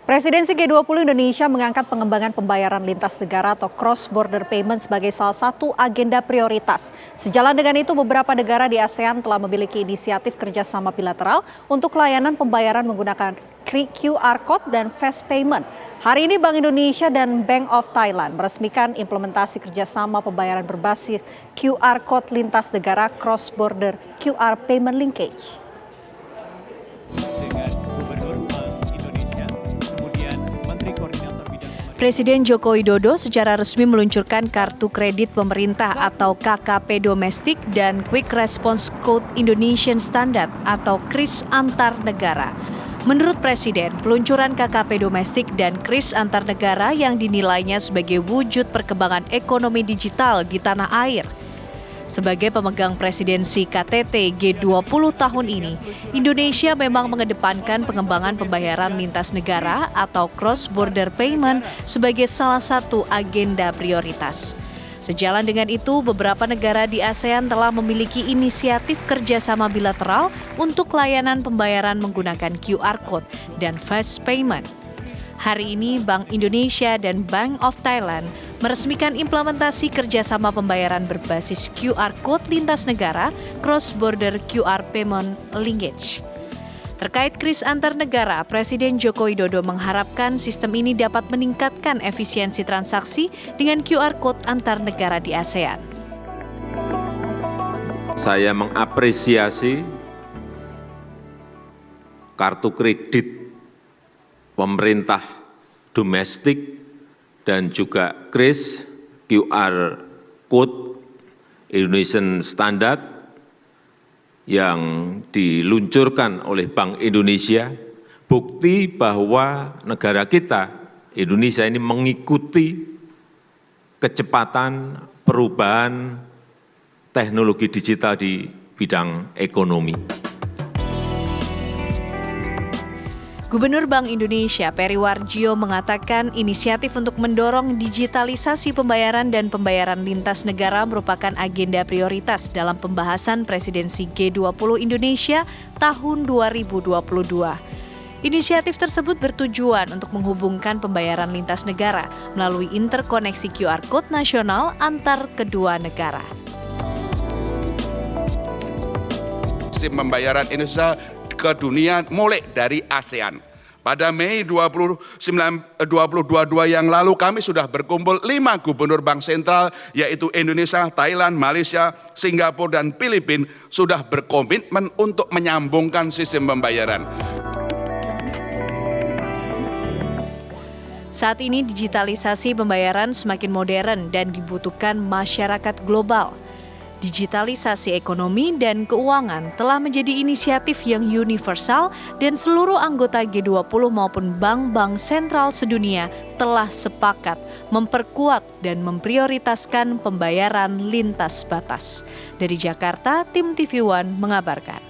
Presidensi G20 Indonesia mengangkat pengembangan pembayaran lintas negara atau cross-border payment sebagai salah satu agenda prioritas. Sejalan dengan itu, beberapa negara di ASEAN telah memiliki inisiatif kerjasama bilateral untuk layanan pembayaran menggunakan QR Code dan fast payment. Hari ini Bank Indonesia dan Bank of Thailand meresmikan implementasi kerjasama pembayaran berbasis QR Code lintas negara cross-border QR payment linkage. Presiden Joko Widodo secara resmi meluncurkan Kartu Kredit Pemerintah atau KKP Domestik dan Quick Response Code Indonesian Standard atau KRIS antar negara. Menurut Presiden, peluncuran KKP Domestik dan KRIS antar negara yang dinilainya sebagai wujud perkembangan ekonomi digital di tanah air. Sebagai pemegang presidensi KTT G20 tahun ini, Indonesia memang mengedepankan pengembangan pembayaran lintas negara atau cross-border payment sebagai salah satu agenda prioritas. Sejalan dengan itu, beberapa negara di ASEAN telah memiliki inisiatif kerjasama bilateral untuk layanan pembayaran menggunakan QR Code dan fast payment. Hari ini, Bank Indonesia dan Bank of Thailand meresmikan implementasi kerjasama pembayaran berbasis QR Code lintas negara cross-border QR payment linkage. Terkait KRIS antar negara, Presiden Joko Widodo mengharapkan sistem ini dapat meningkatkan efisiensi transaksi dengan QR Code antar negara di ASEAN. Saya mengapresiasi kartu kredit pemerintah domestik dan juga KRIS QR Code Indonesian Standard yang diluncurkan oleh Bank Indonesia, bukti bahwa negara kita, Indonesia ini mengikuti kecepatan perubahan teknologi digital di bidang ekonomi. Gubernur Bank Indonesia Peri Warjio mengatakan inisiatif untuk mendorong digitalisasi pembayaran dan pembayaran lintas negara merupakan agenda prioritas dalam pembahasan presidensi G20 Indonesia tahun 2022. Inisiatif tersebut bertujuan untuk menghubungkan pembayaran lintas negara melalui interkoneksi QR Code nasional antar kedua negara. Sistem pembayaran Indonesia ke dunia mulai dari ASEAN. Pada Mei 2022 yang lalu kami sudah berkumpul 5 gubernur bank sentral yaitu Indonesia, Thailand, Malaysia, Singapura, dan Filipina sudah berkomitmen untuk menyambungkan sistem pembayaran. Saat ini digitalisasi pembayaran semakin modern dan dibutuhkan masyarakat global. Digitalisasi ekonomi dan keuangan telah menjadi inisiatif yang universal dan seluruh anggota G20 maupun bank-bank sentral sedunia telah sepakat memperkuat dan memprioritaskan pembayaran lintas batas. Dari Jakarta, tim TV One mengabarkan.